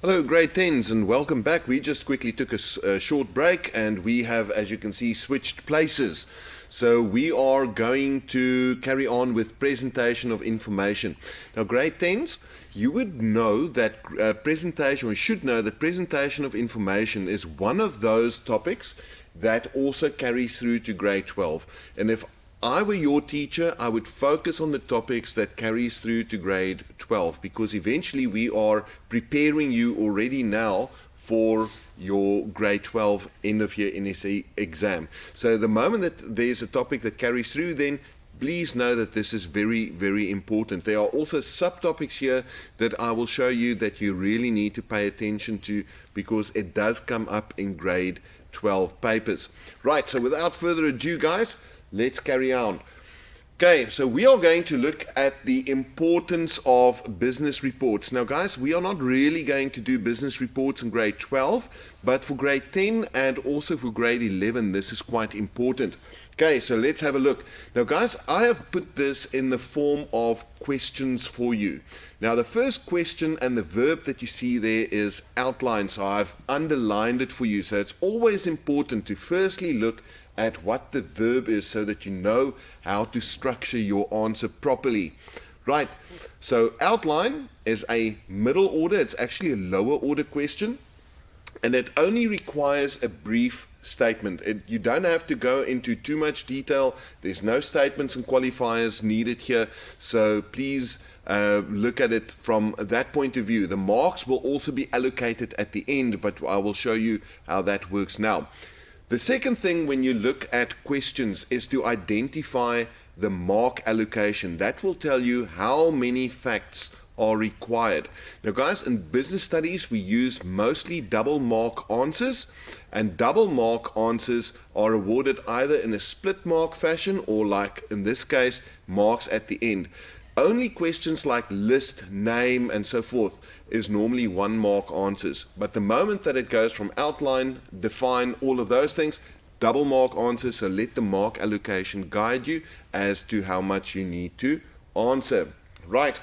Hello, grade 10s, and welcome back. We just quickly took a short break, and we have, as you can see, switched places. So we are going to carry on with presentation of information. Now, grade 10s, you would know that presentation, or should know that presentation of information is one of those topics that also carries through to grade 12. And if I were your teacher, I would focus on the topics that carries through to grade 12, because eventually we are preparing you already now for your grade 12 end of year NSC exam. So the moment that there's a topic that carries through, then please know that this is very, very important. There are also subtopics here that I will show you that you really need to pay attention to, because it does come up in grade 12 papers. Right, so without further ado, guys, let's carry on. Okay, so we are going to look at the importance of business reports. Now, guys, we are not really going to do business reports in grade 12, but for grade 10 and also for grade 11, this is quite important. Okay, so let's have a look. Now, guys, I have put this in the form of questions for you. Now, the first question and the verb that you see there is outline, so I've underlined it for you. So it's always important to firstly look at what the verb is so that you know how to structure your answer properly. Right, so outline is a middle order, it's actually a lower order question, and it only requires a brief statement. You don't have to go into too much detail. There's no statements and qualifiers needed here, so please look at it from that point of view. The marks will also be allocated at the end, but I will show you how that works now. The second thing when you look at questions is to identify the mark allocation. That will tell you how many facts are required. Now, guys, in business studies, we use mostly double mark answers, and double mark answers are awarded either in a split mark fashion or, like in this case, marks at the end. Only questions like list, name, and so forth is normally 1 mark answers. But the moment that it goes from outline, define, all of those things, double mark answers, so let the mark allocation guide you as to how much you need to answer. Right.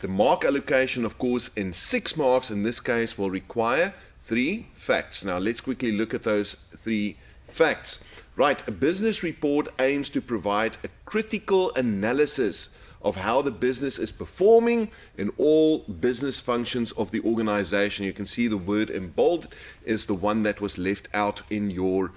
The mark allocation, of course, in 6 marks in this case will require 3 facts. Now let's quickly look at those 3 facts. Right, a business report aims to provide a critical analysis of how the business is performing in all business functions of the organization. You can see the word in bold is the one that was left out in your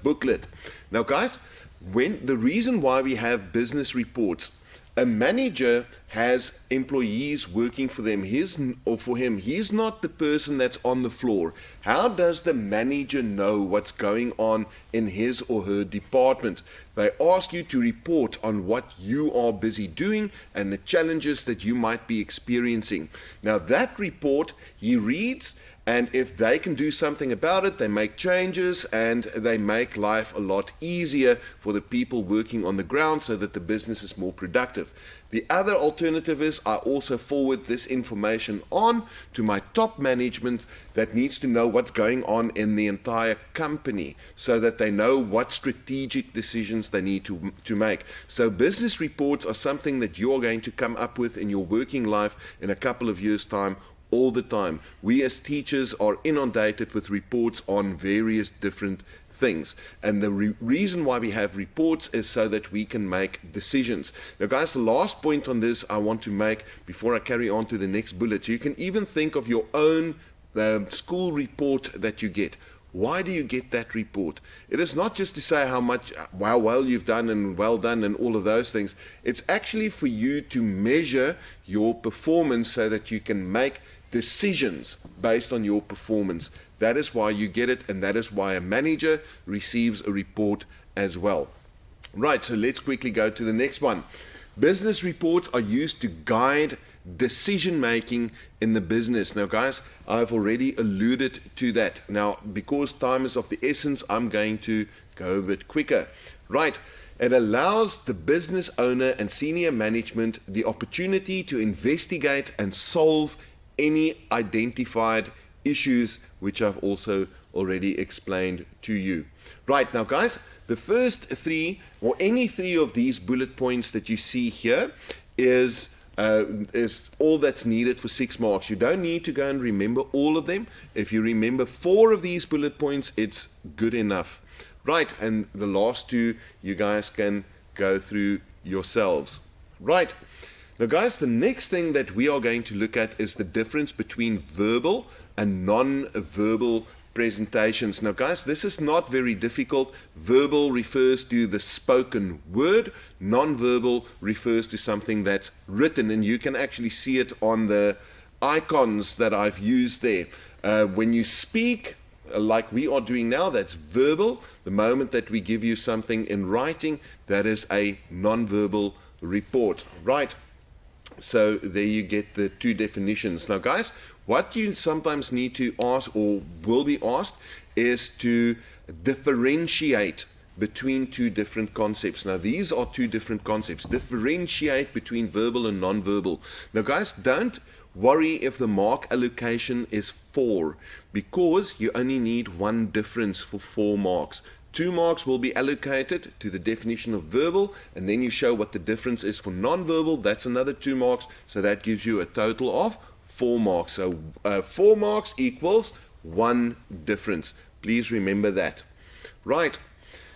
booklet. Now, guys, the reason why we have business reports, a manager has employees working for them, he's not the person that's on the floor. How does the manager know what's going on in his or her department? They ask you to report on what you are busy doing and the challenges that you might be experiencing. Now, that report he reads, and if they can do something about it, they make changes and they make life a lot easier for the people working on the ground so that the business is more productive. The other alternative is I also forward this information on to my top management that needs to know what's going on in the entire company so that they know what strategic decisions they need to make. So business reports are something that you're going to come up with in your working life in a couple of years' time. All the time. We as teachers are inundated with reports on various different things, and the reason why we have reports is so that we can make decisions. Now, guys, the last point on this I want to make before I carry on to the next bullet. So you can even think of your own school report that you get. Why do you get that report? It is not just to say how well you've done and well done and all of those things. It's actually for you to measure your performance so that you can make decisions based on your performance. That is why you get it, and that is why a manager receives a report as well. Right, so let's quickly go to the next one. Business reports are used to guide decision making in the business. Now, guys, I've already alluded to that. Now, because time is of the essence, I'm going to go a bit quicker. Right, it allows the business owner and senior management the opportunity to investigate and solve any identified issues, which I've also already explained to you. Right, now, guys, the first 3 or any 3 of these bullet points that you see here is is all that's needed for 6 marks. You don't need to go and remember all of them. If you remember 4 of these bullet points, it's good enough. Right, and the last 2 you guys can go through yourselves. Right, now guys, the next thing that we are going to look at is the difference between verbal and non-verbal presentations. Now guys, this is not very difficult. Verbal refers to the spoken word. Non-verbal refers to something that's written, and you can actually see it on the icons that I've used there. When you speak, like we are doing now, that's verbal. The moment that we give you something in writing, that is a non-verbal report. Right, so there you get the 2 definitions. Now guys, what you sometimes need to ask, or will be asked, is to differentiate between 2 different concepts. Now these are 2 different concepts. Differentiate between verbal and non-verbal. Now guys, don't worry if the mark allocation is 4, because you only need 1 difference for 4 marks. 2 marks will be allocated to the definition of verbal, and then you show what the difference is for non-verbal. That's another 2 marks, so that gives you a total of 4 marks. So 4 marks equals 1 difference. Please remember that. Right.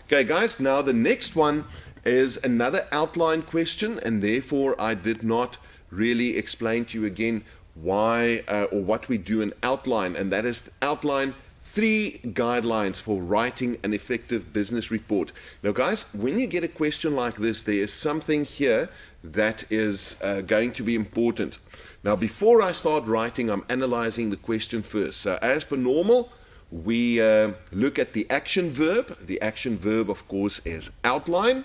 Okay guys, now the next one is another outline question, and therefore I did not really explain to you again why or what we do in outline, and that is outline 3 guidelines for writing an effective business report. Now guys, when you get a question like this, there is something here that is going to be important. Now before I start writing, I'm analyzing the question first. So as per normal, we look at the action verb. The action verb, of course, is outline.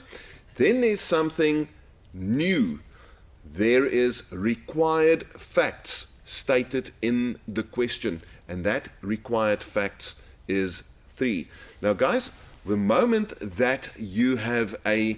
Then there's something new. There is required facts stated in the question, and that required facts is 3. Now guys, the moment that you have a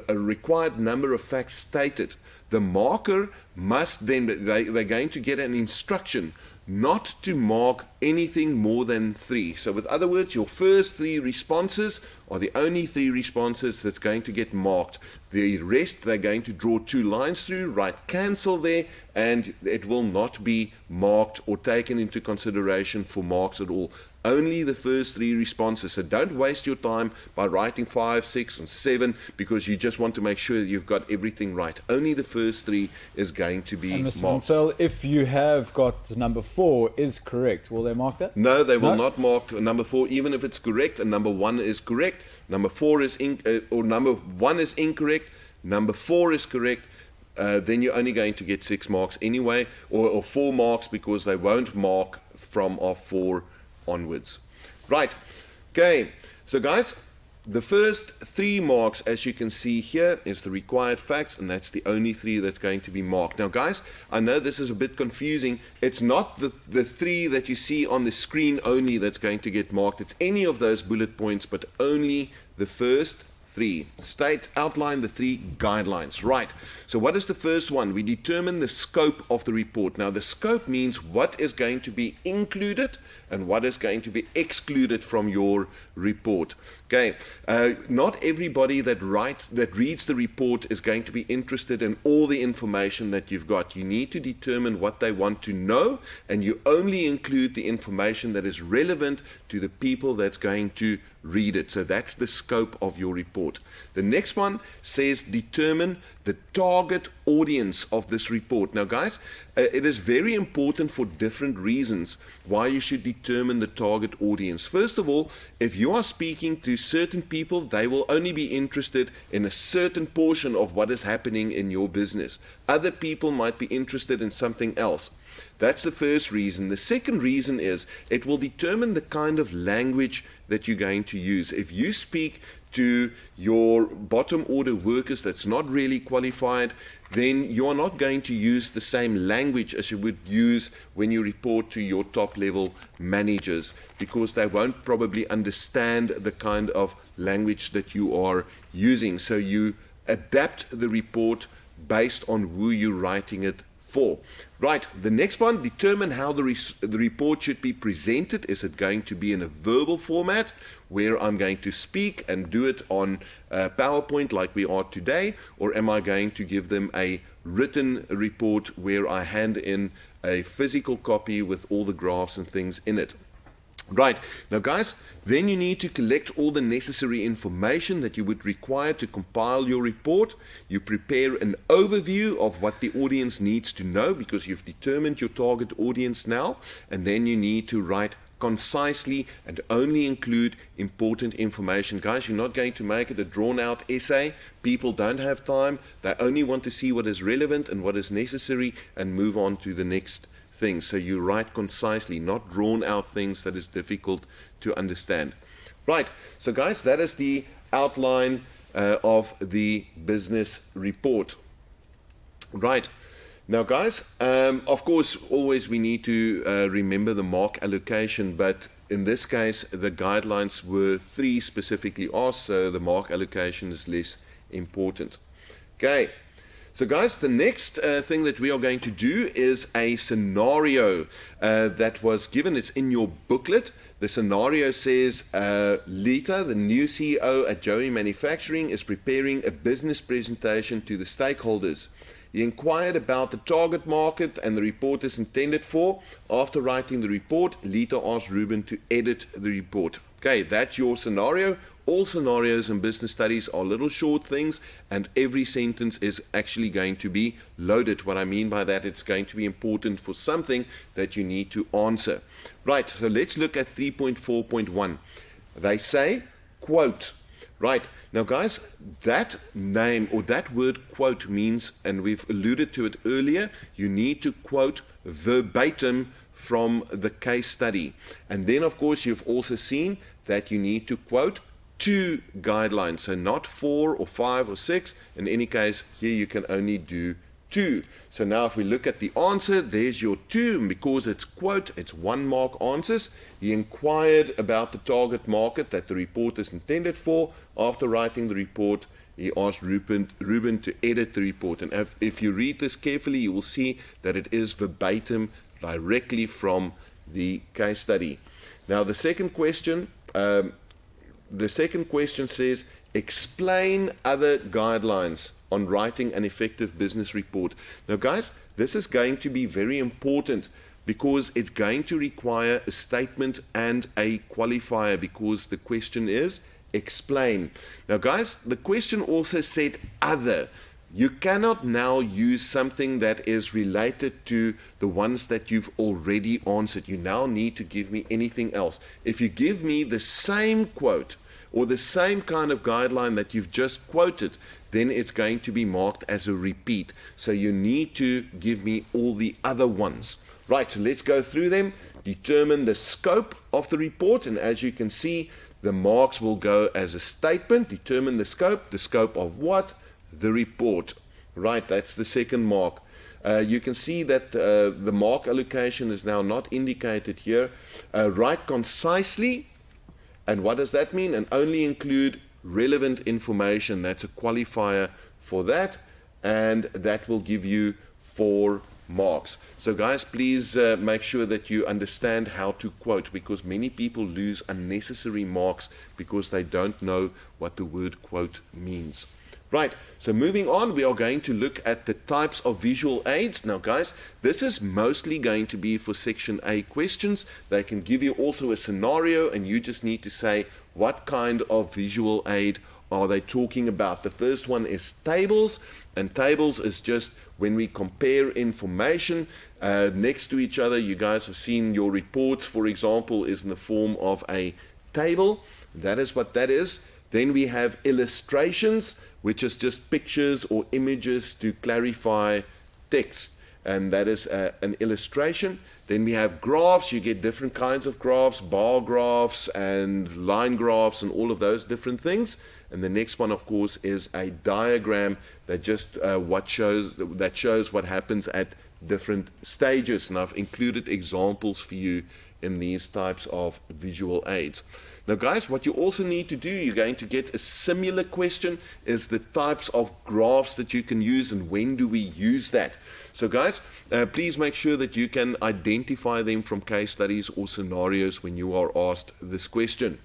required number of facts stated, the marker must then, they're going to get an instruction not to mark anything more than 3. So with other words, your first 3 responses are the only 3 responses that's going to get marked. The rest, they're going to draw 2 lines through, write cancel there, and it will not be marked or taken into consideration for marks at all. Only the first 3 responses. So don't waste your time by writing 5, 6, and 7 because you just want to make sure that you've got everything right. Only the first 3 is going to be Mr. marked. Mansell, if you have got number 4 is correct, will they mark that? No, they will not mark number 4, even if it's correct, and number 1 is correct. Number 4 is or number 1 is incorrect. Number 4 is correct. Then you're only going to get 6 marks anyway, or 4 marks, because they won't mark from off 4 onwards. Right. Okay. So guys, the first 3 marks, as you can see here, is the required facts, and that's the only 3 that's going to be marked. Now guys, I know this is a bit confusing. It's not the 3 that you see on the screen only that's going to get marked. It's any of those bullet points, but only the first 3. Outline the 3 guidelines. Right. So what is the first one? We determine the scope of the report. Now the scope means what is going to be included and what is going to be excluded from your report. Okay. Not everybody that reads the report is going to be interested in all the information that you've got. You need to determine what they want to know, and you only include the information that is relevant to the people that's going to read it. So that's the scope of your report. The next one says determine the target audience of this report. Now guys, it is very important for different reasons why you should determine the target audience. First of all, if you are speaking to certain people, they will only be interested in a certain portion of what is happening in your business. Other people might be interested in something else. That's the first reason. The second reason is it will determine the kind of language that you're going to use. If you speak to your bottom order workers that's not really qualified, then you are not going to use the same language as you would use when you report to your top level managers, because they won't probably understand the kind of language that you are using. So you adapt the report based on who you're writing it for. Right, the next one, determine how the report should be presented. Is it going to be in a verbal format where I'm going to speak and do it on PowerPoint like we are today, or am I going to give them a written report where I hand in a physical copy with all the graphs and things in it. Right, now guys, then you need to collect all the necessary information that you would require to compile your report. You prepare an overview of what the audience needs to know because you've determined your target audience now, and then you need to write concisely and only include important information. Guys, you're not going to make it a drawn-out essay. People don't have time. They only want to see what is relevant and what is necessary and move on to the next things. So you write concisely, not drawn out things that is difficult to understand. Right, so guys, that is the outline of the business report. Right, now guys, of course, always we need to remember the mark allocation, but in this case, the guidelines were 3 specifically asked, so the mark allocation is less important. Okay. So guys, the next thing that we are going to do is a scenario that was given. It's in your booklet. The scenario says, Lita, the new CEO at Joey Manufacturing, is preparing a business presentation to the stakeholders. He inquired about the target market and the report is intended for. After writing the report, Lita asked Ruben to edit the report. Okay, that's your scenario. All scenarios in business studies are little short things, and every sentence is actually going to be loaded. What I mean by that, it's going to be important for something that you need to answer. Right, so let's look at 3.4.1. They say, quote. Right, now guys, that name or that word quote means, and we've alluded to it earlier, you need to quote verbatim from the case study. And then of course you've also seen that you need to quote 2 guidelines, so not 4 or 5 or 6. In any case, here you can only do 2. So now if we look at the answer, there's your 2, and because it's quote, it's 1 mark answers. He inquired about the target market that the report is intended for. After writing the report, he asked Ruben to edit the report. And if you read this carefully, you will see that it is verbatim directly from the case study. Now the second question says, explain other guidelines on writing an effective business report. Now guys, this is going to be very important because it's going to require a statement and a qualifier because the question is explain. Now guys, the question also said other. You cannot now use something that is related to the ones that you've already answered. You now need to give me anything else. If you give me the same quote or the same kind of guideline that you've just quoted, then it's going to be marked as a repeat. So you need to give me all the other ones. Right, so let's go through them. Determine the scope of the report, and as you can see, the marks will go as a statement. Determine the scope of what? The report. Right, that's the second mark. You can see that the mark allocation is now not indicated here. Write concisely, and what does that mean? And only include relevant information. That's a qualifier for that, and that will give you 4 marks. So guys, please make sure that you understand how to quote, because many people lose unnecessary marks because they don't know what the word quote means. Right, so moving on, we are going to look at the types of visual aids. Now guys, this is mostly going to be for section A questions. They can give you also a scenario and you just need to say what kind of visual aid are they talking about. The first one is tables, and tables is just when we compare information next to each other. You guys have seen your reports, for example, is in the form of a table. That is what that is. Then we have illustrations, which is just pictures or images to clarify text, and that is an illustration. Then we have graphs. You get different kinds of graphs, bar graphs and line graphs and all of those different things. And the next one, of course, is a diagram that just shows what happens at different stages. And I've included examples for you in these types of visual aids. Now guys, what you also need to do, you're going to get a similar question, is the types of graphs that you can use and when do we use that. So guys, please make sure that you can identify them from case studies or scenarios when you are asked this question.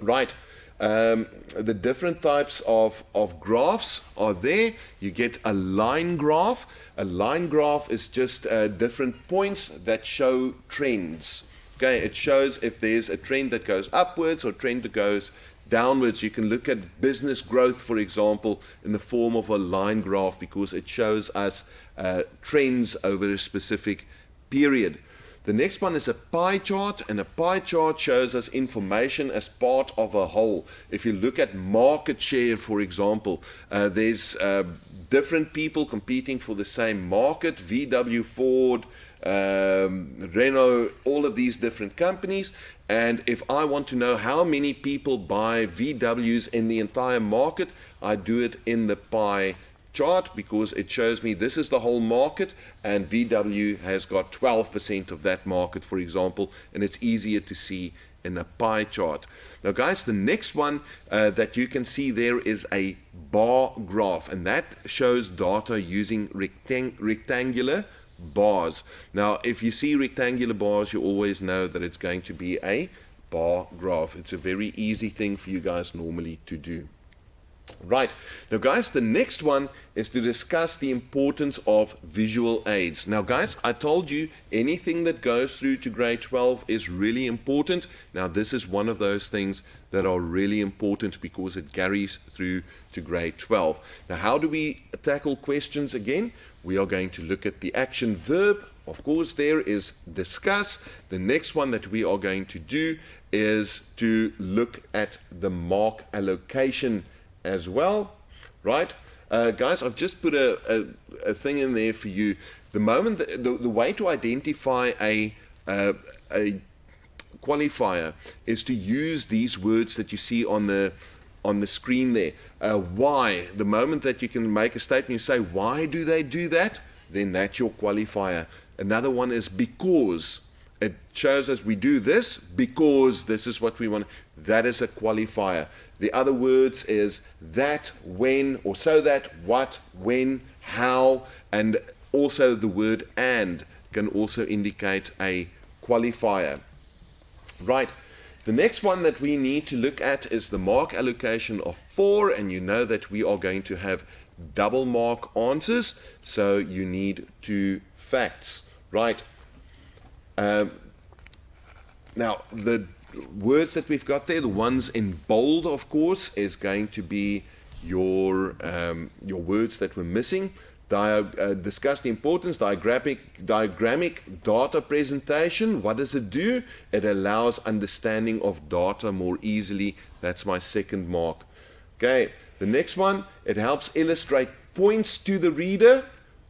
Right, The different types of graphs are there. You get a line graph. A line graph is just different points that show trends. Okay, it shows if there's a trend that goes upwards or a trend that goes downwards. You can look at business growth, for example, in the form of a line graph because it shows us trends over a specific period. The next one is a pie chart, and a pie chart shows us information as part of a whole. If you look at market share, for example, there's different people competing for the same market, VW, Ford, Renault, all of these different companies. And if I want to know how many people buy VWs in the entire market, I do it in the pie chart because it shows me this is the whole market and VW has got 12% of that market, for example, and it's easier to see in a pie chart. Now guys, the next one that you can see there is a bar graph, and that shows data using rectangular bars. Now if you see rectangular bars, you always know that it's going to be a bar graph. It's a very easy thing for you guys normally to do. Right, now guys, the next one is to discuss the importance of visual aids. Now guys, I told you anything that goes through to grade 12 is really important. Now this is one of those things that are really important because it carries through to grade 12. Now how do we tackle questions again? We are going to look at the action verb. Of course, there is discuss. The next one that we are going to do is to look at the mark allocation as well, right? Guys, I've just put a thing in there for you. The moment, the way to identify a qualifier is to use these words that you see on the screen there. Why? The moment that you can make a statement, you say, why do they do that? Then that's your qualifier. Another one is because. It shows us we do this because this is what we want. That is a qualifier. The other words is that, when, or so that, what, when, how, and also the word and can also indicate a qualifier. Right. The next one that we need to look at is the mark allocation of 4, and you know that we are going to have double mark answers, so you need 2 facts. Right. Now, the words that we've got there, the ones in bold, of course, is going to be your words that were missing. Discuss the importance, diagrammic data presentation. What does it do? It allows understanding of data more easily. That's my second mark. Okay, the next one, it helps illustrate points to the reader.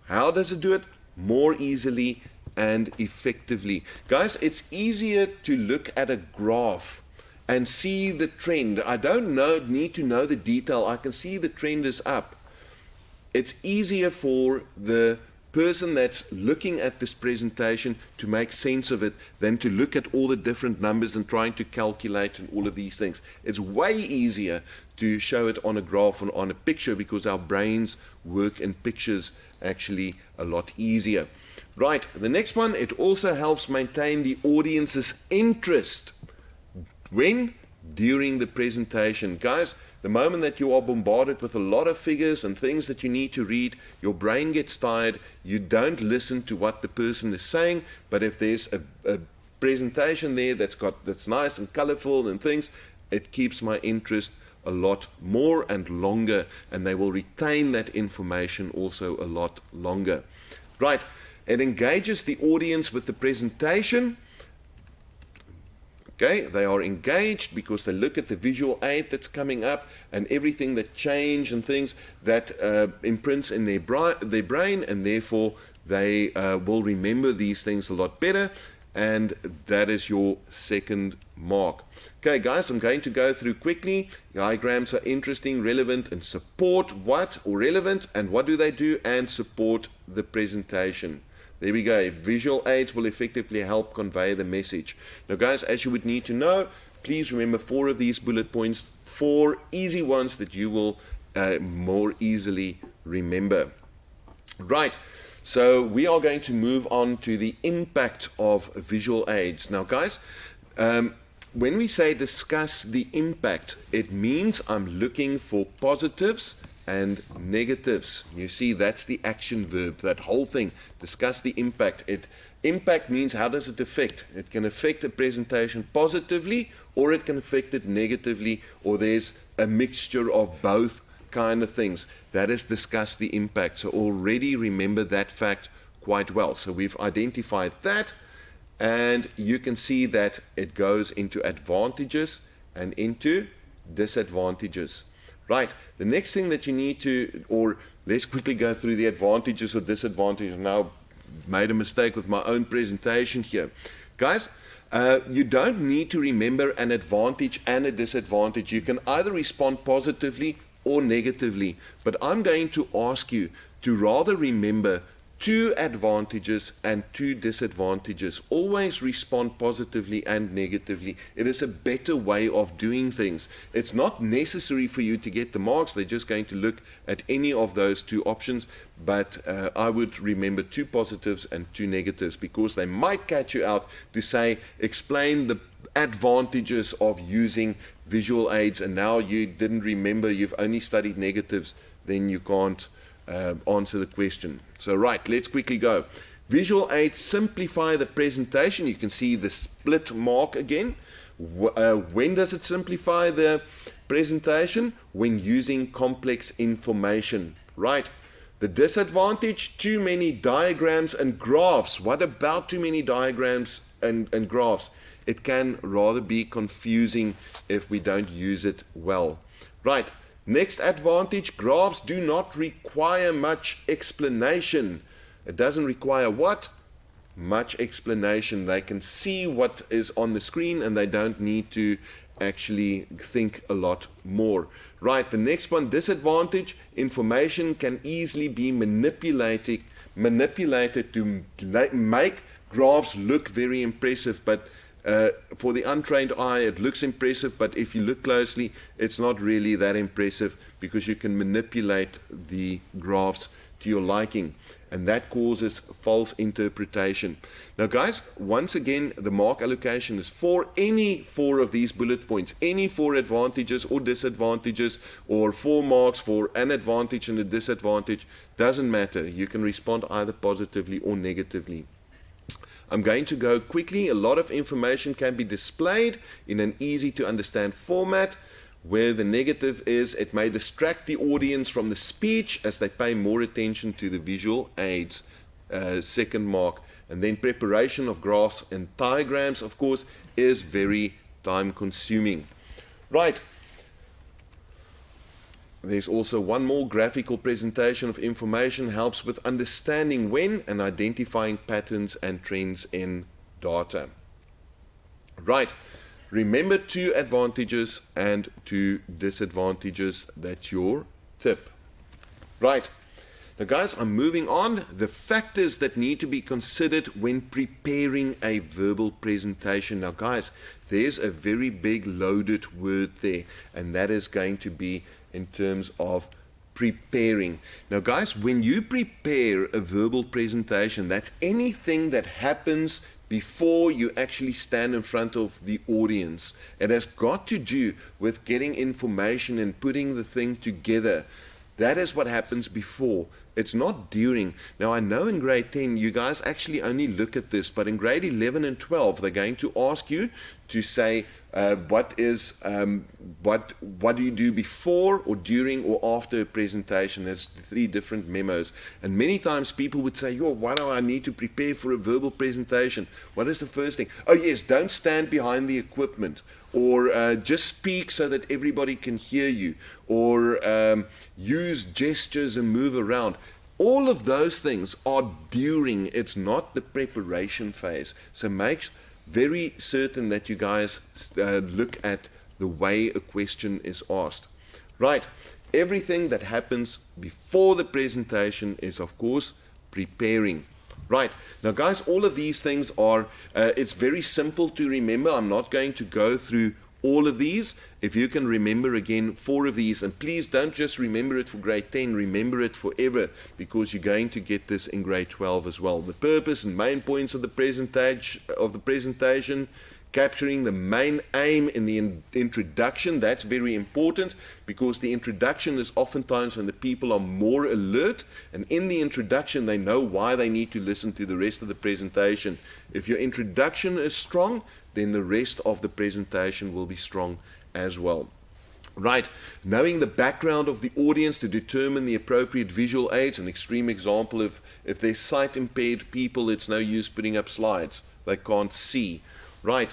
How does it do it? More easily and effectively. Guys, it's easier to look at a graph and see the trend. I don't need to know the detail. I can see the trend is up. It's easier for the person that's looking at this presentation to make sense of it than to look at all the different numbers and trying to calculate and all of these things. It's way easier to show it on a graph and on a picture because our brains work in pictures actually a lot easier. Right, the next one, it also helps maintain the audience's interest. When? During the presentation. Guys, the moment that you are bombarded with a lot of figures and things that you need to read, your brain gets tired. You don't listen to what the person is saying, but if there's a presentation there that's nice and colorful and things, it keeps my interest a lot more and longer, and they will retain that information also a lot longer. Right. It engages the audience with the presentation. Okay, they are engaged because they look at the visual aid that's coming up and everything that change and things that imprints in their brain, and therefore they will remember these things a lot better, and that is your second mark. Okay, guys, I'm going to go through quickly. Diagrams are interesting, relevant, and support what, or relevant, and what do they do, and support the presentation. There we go. Visual aids will effectively help convey the message. Now, guys, as you would need to know, please remember 4 of these bullet points, 4 easy ones that you will more easily remember. Right. So we are going to move on to the impact of visual aids. Now, guys, when we say discuss the impact, it means I'm looking for positives and negatives. You see, that's the action verb, that whole thing. Discuss the impact. Impact means how does it affect? It can affect a presentation positively, or it can affect it negatively, or there's a mixture of both kind of things. That is discuss the impact. So already remember that fact quite well. So we've identified that, and you can see that it goes into advantages and into disadvantages. Right, the next thing that you need to, or let's quickly go through the advantages or disadvantages. Now, made a mistake with my own presentation here. Guys, you don't need to remember an advantage and a disadvantage. You can either respond positively or negatively, but I'm going to ask you to rather remember 2 advantages and 2 disadvantages. Always respond positively and negatively. It is a better way of doing things. It's not necessary for you to get the marks. They're just going to look at any of those 2 options, but I would remember 2 positives and 2 negatives, because they might catch you out to say, explain the advantages of using visual aids, and now you didn't remember, you've only studied negatives, then you can't answer the question. So right, let's quickly go. Visual aids simplify the presentation. You can see the split mark again. When does it simplify the presentation? When using complex information. Right. The disadvantage, too many diagrams and graphs. What about too many diagrams and graphs? It can rather be confusing if we don't use it well. Right. Next advantage, graphs do not require much explanation. It doesn't require what? Much explanation. They can see what is on the screen and they don't need to actually think a lot more. Right, the next one, disadvantage, information can easily be manipulated to make graphs look very impressive, but for the untrained eye, it looks impressive, but if you look closely, it's not really that impressive, because you can manipulate the graphs to your liking, and that causes false interpretation. Now, guys, once again, the mark allocation is for any 4 of these bullet points, any 4 advantages or disadvantages, or 4 marks for an advantage and a disadvantage, doesn't matter. You can respond either positively or negatively. I'm going to go quickly. A lot of information can be displayed in an easy to understand format, where the negative is it may distract the audience from the speech as they pay more attention to the visual aids. Second mark. And then preparation of graphs and diagrams, of course, is very time consuming. Right. There's also one more. Graphical presentation of information helps with understanding when and identifying patterns and trends in data. Right. Remember 2 advantages and 2 disadvantages. That's your tip. Right. Now, guys, I'm moving on. The factors that need to be considered when preparing a verbal presentation. Now, guys, there's a very big loaded word there, and that is going to be in terms of preparing. Now, guys, when you prepare a verbal presentation, that's anything that happens before you actually stand in front of the audience. It has got to do with getting information and putting the thing together. That is what happens before. It's not during. Now, I know in grade 10 you guys actually only look at this, but in grade 11 and 12 they're going to ask you to say what do you do before or during or after a presentation. There's 3 different memos, and many times people would say, why do I need to prepare for a verbal presentation? What is the first thing? Oh yes, don't stand behind the equipment, or just speak so that everybody can hear you, or use gestures and move around. All of those things are during. It's not the preparation phase. So make very certain that you guys look at the way a question is asked. Right. Everything that happens before the presentation is, of course, preparing. Right. Now, guys, all of these things are, it's very simple to remember. I'm not going to go through all of these. If you can remember again 4 of these, and please don't just remember it for grade 10, remember it forever, because you're going to get this in grade 12 as well. The purpose and main points of the presentation, capturing the main aim in the introduction. That's very important, because the introduction is oftentimes when the people are more alert, and in the introduction they know why they need to listen to the rest of the presentation. If your introduction is strong, then the rest of the presentation will be strong as well. Right, knowing the background of the audience to determine the appropriate visual aids. An extreme example, if there's sight impaired people, it's no use putting up slides, they can't see. Right,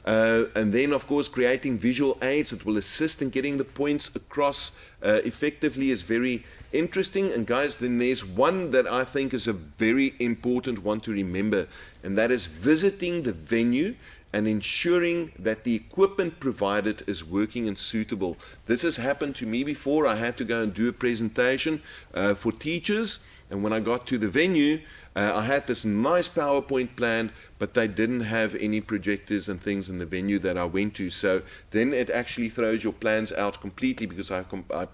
and then of course creating visual aids that will assist in getting the points across effectively is very interesting. And guys, then there's one that I think is a very important one to remember, and that is visiting the venue and ensuring that the equipment provided is working and suitable. This has happened to me before. I had to go and do a presentation for teachers, and when I got to the venue, I had this nice PowerPoint plan, but they didn't have any projectors and things in the venue that I went to. So then it actually throws your plans out completely, because I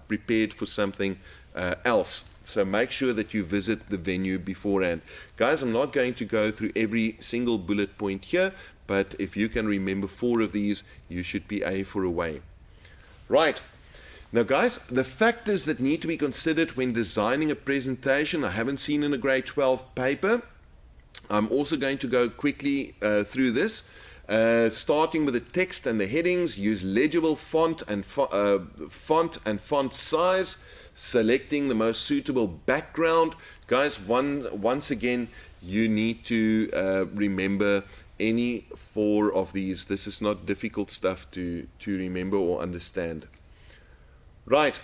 prepared for something else. So make sure that you visit the venue beforehand. Guys, I'm not going to go through every single bullet point here, but if you can remember 4 of these, you should be A for away. Right. Now guys, the factors that need to be considered when designing a presentation, I haven't seen in a grade 12 paper. I'm also going to go quickly through this. Starting with the text and the headings, use legible font and font size, selecting the most suitable background. Guys, once again, you need to remember any 4 of these. This is not difficult stuff to remember or understand. Right.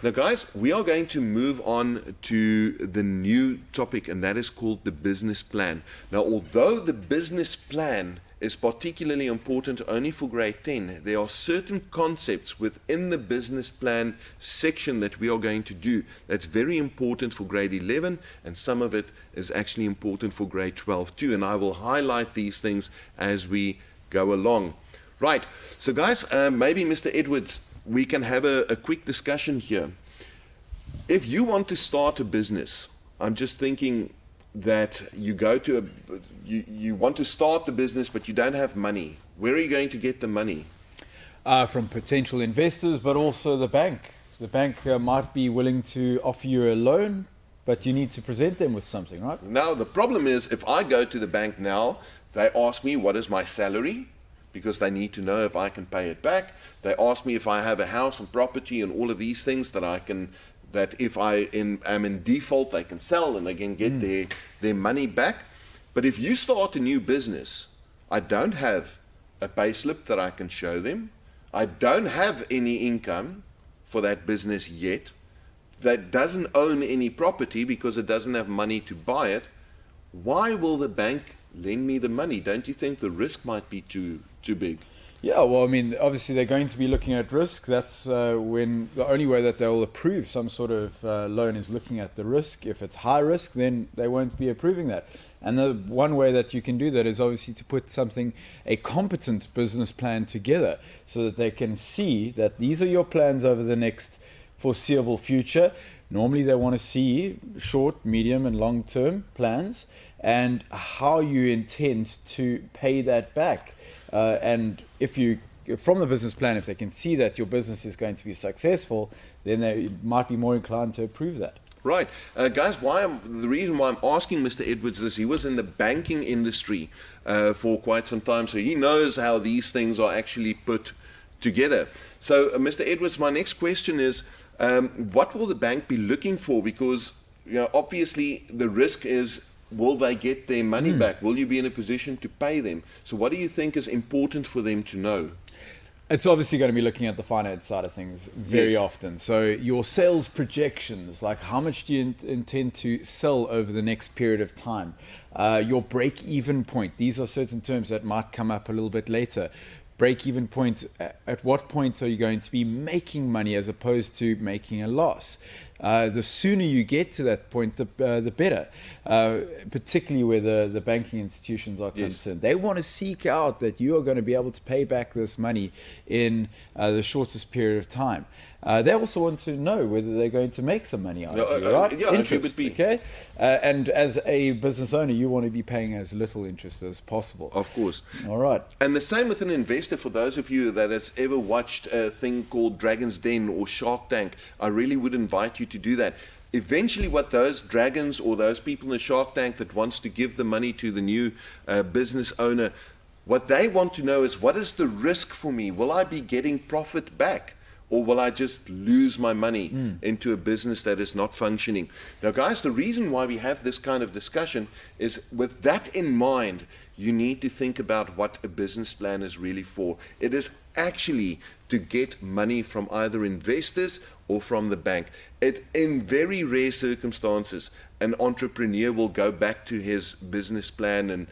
Now guys, we are going to move on to the new topic, and that is called the business plan. Now, although the business plan is particularly important only for grade 10, there are certain concepts within the business plan section that we are going to do that's very important for grade 11, and some of it is actually important for grade 12 too, and I will highlight these things as we go along. Right, so guys, maybe Mr. Edwards, we can have a quick discussion here. If you want to start a business, I'm just thinking that you go to you want to start the business, but you don't have money. Where are you going to get the money? From potential investors, but also the bank. The bank might be willing to offer you a loan, but you need to present them with something, right? Now, the problem is, if I go to the bank now, they ask me what is my salary, because they need to know if I can pay it back. They ask me if I have a house and property and all of these things that if I am in default, they can sell and they can get their money back. But if you start a new business, I don't have a payslip that I can show them. I don't have any income for that business yet. That doesn't own any property because it doesn't have money to buy it. Why will the bank lend me the money? Don't you think the risk might be too big? Yeah, well, I mean, obviously they're going to be looking at risk. That's when the only way that they'll approve some sort of loan is looking at the risk. If it's high risk, then they won't be approving that. And the one way that you can do that is obviously to put a competent business plan together, so that they can see that these are your plans over the next foreseeable future. Normally they want to see short, medium and long term plans, and how you intend to pay that back. And if you, from the business plan, if they can see that your business is going to be successful, then they might be more inclined to approve that. Right. Guys, the reason why I'm asking Mr. Edwards this, he was in the banking industry for quite some time, so he knows how these things are actually put together. So, Mr. Edwards, my next question is, what will the bank be looking for? Because obviously the risk is, will they get their money back? Will you be in a position to pay them? So what do you think is important for them to know? It's obviously going to be looking at the finance side of things very often. So your sales projections, like how much do you intend to sell over the next period of time? Your break-even point. These are certain terms that might come up a little bit later. Break-even point, at what point are you going to be making money as opposed to making a loss? the sooner you get to that point, the better, particularly where the banking institutions are concerned. They want to seek out that you are going to be able to pay back this money in the shortest period of time. They also want to know whether they're going to make some money out of you, right? Yeah, interest, okay? And as a business owner, you want to be paying as little interest as possible. Of course. All right. And the same with an investor. For those of you that has ever watched a thing called Dragon's Den or Shark Tank, I really would invite you to do that. Eventually what those dragons or those people in the Shark Tank that wants to give the money to the new business owner, what they want to know is, what is the risk for me? Will I be getting profit back? Or will I just lose my money into a business that is not functioning? Now, guys, the reason why we have this kind of discussion is, with that in mind, you need to think about what a business plan is really for. It is actually to get money from either investors or from the bank. In very rare circumstances, an entrepreneur will go back to his business plan and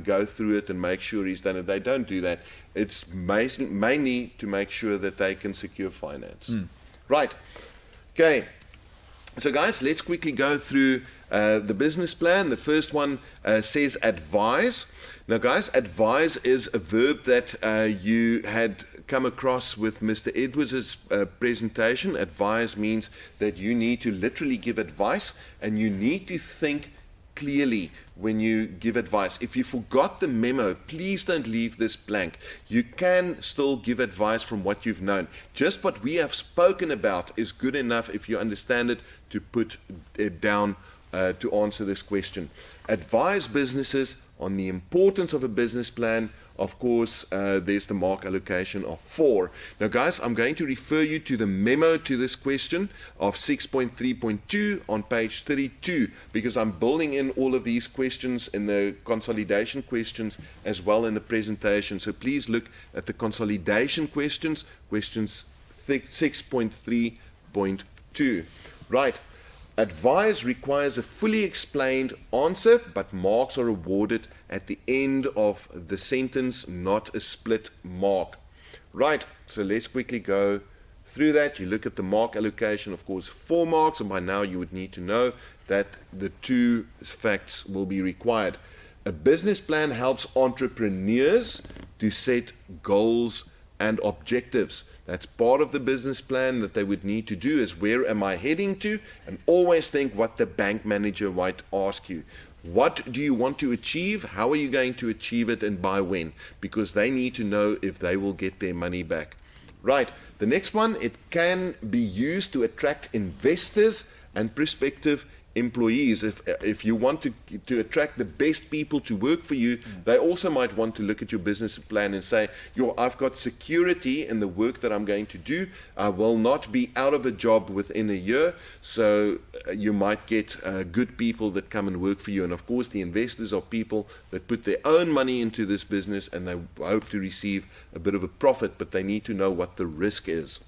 go through it and make sure he's done it. They don't do that. It's mainly to make sure that they can secure finance. Right. Okay. So guys, let's quickly go through the business plan. The first one says advise. Now guys, advise is a verb that you had come across with Mr. Edwards' presentation. Advise means that you need to literally give advice, and you need to think clearly when you give advice. If you forgot the memo, please don't leave this blank. You can still give advice from what you've known. Just what we have spoken about is good enough, if you understand it, to put it down to answer this question. Advise businesses on the importance of a business plan. Of course, there's the mark allocation of 4. Now guys, I'm going to refer you to the memo to this question of 6.3.2 on page 32, because I'm building in all of these questions in the consolidation questions as well in the presentation. So please look at the consolidation questions 6.3.2. Right. Advise requires a fully explained answer, but marks are awarded at the end of the sentence, not a split mark. Right, so let's quickly go through that. You look at the mark allocation, of course, 4 marks, and by now you would need to know that the 2 facts will be required. A business plan helps entrepreneurs to set goals and objectives. That's part of the business plan that they would need to do, is where am I heading to? And always think what the bank manager might ask you. What do you want to achieve? How are you going to achieve it, and by when? Because they need to know if they will get their money back. Right, the next one, it can be used to attract investors and prospective employees. If you want to attract the best people to work for you, they also might want to look at your business plan and say, I've got security in the work that I'm going to do. I will not be out of a job within a year. So you might get good people that come and work for you. And of course, the investors are people that put their own money into this business, and they hope to receive a bit of a profit, but they need to know what the risk is.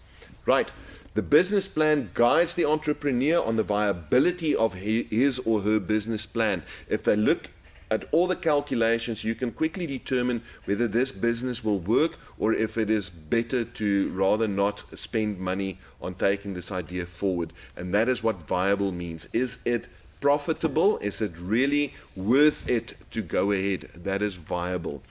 Right. The business plan guides the entrepreneur on the viability of his or her business plan. If they look at all the calculations, you can quickly determine whether this business will work, or if it is better to rather not spend money on taking this idea forward. And that is what viable means. Is it profitable? Is it really worth it to go ahead? That is viable.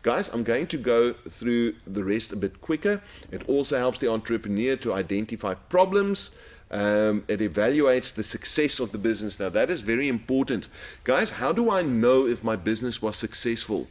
Guys, I'm going to go through the rest a bit quicker. It also helps the entrepreneur to identify problems. It evaluates the success of the business. Now, that is very important. Guys, how do I know if my business was successful?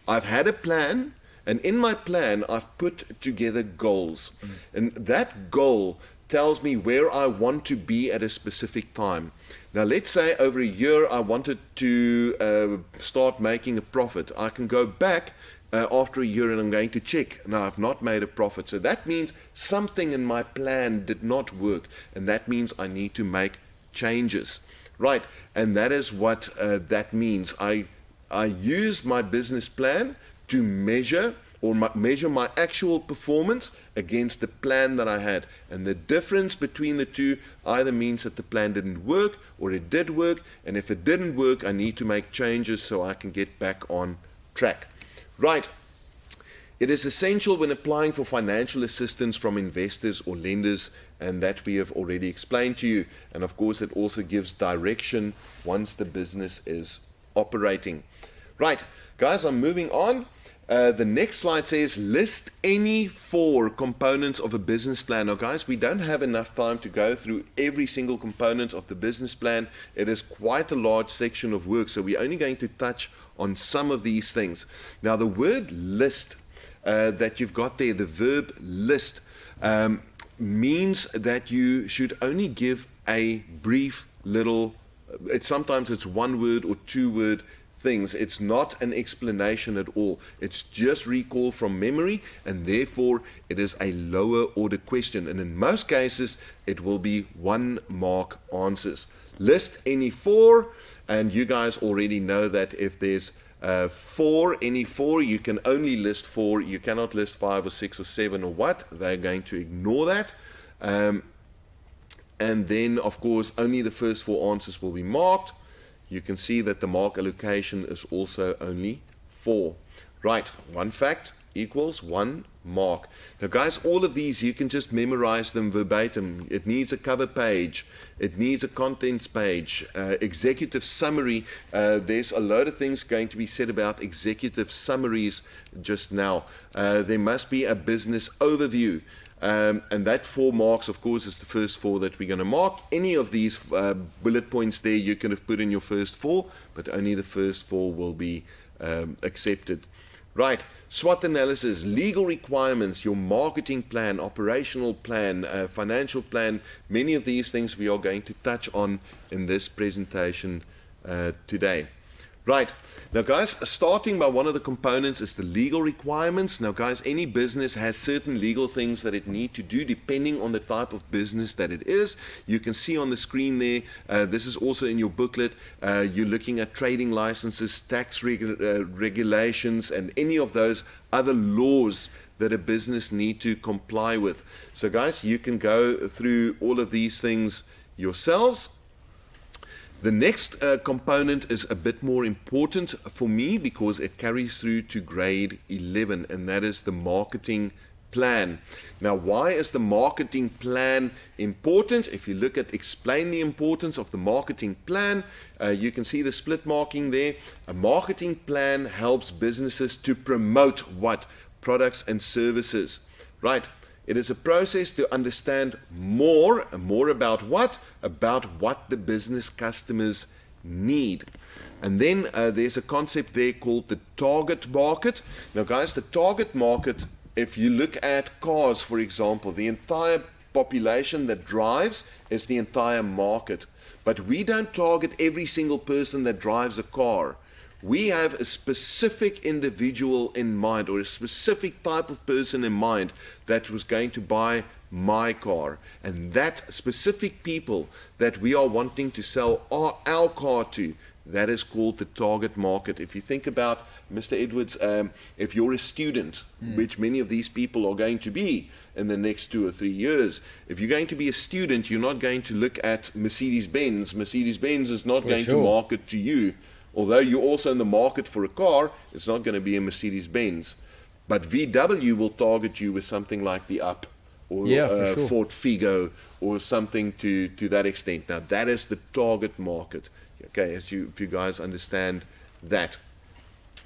I've had a plan, and in my plan, I've put together goals. And that goal tells me where I want to be at a specific time. Now, let's say over a year I wanted to start making a profit. I can go back after a year and I'm going to check. Now, I've not made a profit. So that means something in my plan did not work. And that means I need to make changes. Right. And that is what that means. I use my business plan to measure my actual performance against the plan that I had. And the difference between the two either means that the plan didn't work or it did work. And if it didn't work, I need to make changes so I can get back on track. Right. It is essential when applying for financial assistance from investors or lenders, and that we have already explained to you. And of course, it also gives direction once the business is operating. Right, guys, I'm moving on. The next slide says list any 4 components of a business plan. Now, guys, we don't have enough time to go through every single component of the business plan. It is quite a large section of work, so we're only going to touch on some of these things. Now, the word list that you've got there, the verb list, means that you should only give a brief little, sometimes it's 1 word or 2 word things. It's not an explanation at all. It's just recall from memory, and therefore it is a lower order question. And in most cases, it will be 1 mark answers. List any 4, and you guys already know that if there's any 4, you can only list 4. You cannot list 5 or 6 or 7 or what. They're going to ignore that. And then, of course, only the first 4 answers will be marked. You can see that the mark allocation is also only 4. Right, 1 fact equals 1 mark. Now, guys, all of these, you can just memorize them verbatim. It needs a cover page. It needs a contents page. Executive summary. There's a load of things going to be said about executive summaries just now. There must be a business overview. And that 4 marks, of course, is the first 4 that we're going to mark. Any of these bullet points there you can have put in your first 4, but only the first 4 will be accepted. Right, SWOT analysis, legal requirements, your marketing plan, operational plan, financial plan. Many of these things we are going to touch on in this presentation today. Right, now guys, starting by one of the components is the legal requirements. Now guys, any business has certain legal things that it needs to do depending on the type of business that it is. You can see on the screen there, this is also in your booklet, you're looking at trading licenses, tax regulations, and any of those other laws that a business need to comply with. So guys, you can go through all of these things yourselves. The next component is a bit more important for me because it carries through to grade 11, and that is the marketing plan. Now, why is the marketing plan important? If you look at explain the importance of the marketing plan, you can see the split marking there. A marketing plan helps businesses to promote what? Products and services. Right. It is a process to understand more about what? About what the business customers need. And then there's a concept there called the target market. Now guys, the target market, if you look at cars, for example, the entire population that drives is the entire market. But we don't target every single person that drives a car. We have a specific individual in mind, or a specific type of person in mind that was going to buy my car. And that specific people that we are wanting to sell our car to, that is called the target market. If you think about, Mr. Edwards, if you're a student, which many of these people are going to be in the next 2 or 3 years, if you're going to be a student, you're not going to look at Mercedes-Benz. Mercedes-Benz is not going to market to you. Although you're also in the market for a car, it's not going to be a Mercedes-Benz. But VW will target you with something like the Up or Ford Figo or something to that extent. Now, that is the target market. Okay, if you guys understand that.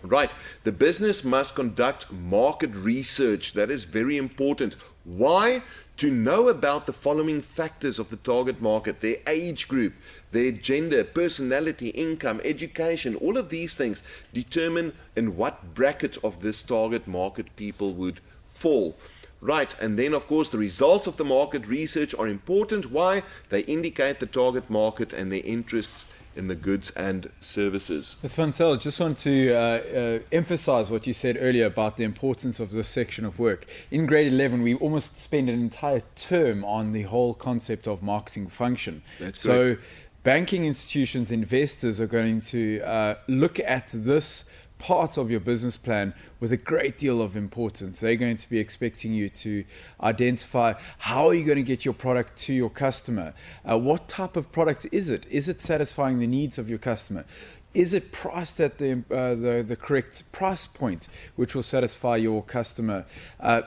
Right, the business must conduct market research. That is very important. Why? To know about the following factors of the target market: their age group, their gender, personality, income, education. All of these things determine in what bracket of this target market people would fall. Right, and then of course the results of the market research are important. Why? They indicate the target market and their interests in the goods and services. Ms. Van Zyl, just want to emphasize what you said earlier about the importance of this section of work. In grade 11, we almost spend an entire term on the whole concept of marketing function. That's so correct. Banking institutions, investors are going to look at this part of your business plan with a great deal of importance. They're going to be expecting you to identify how are you going to get your product to your customer. What type of product is it? Is it satisfying the needs of your customer? Is it priced at the correct price point, which will satisfy your customer?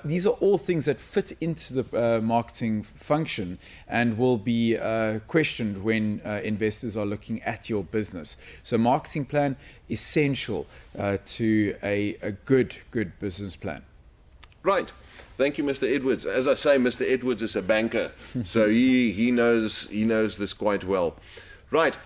These are all things that fit into the marketing function and will be questioned when investors are looking at your business. So marketing plan, essential to a good business plan. Right. Thank you, Mr. Edwards. As I say, Mr. Edwards is a banker, so he knows this quite well. Right.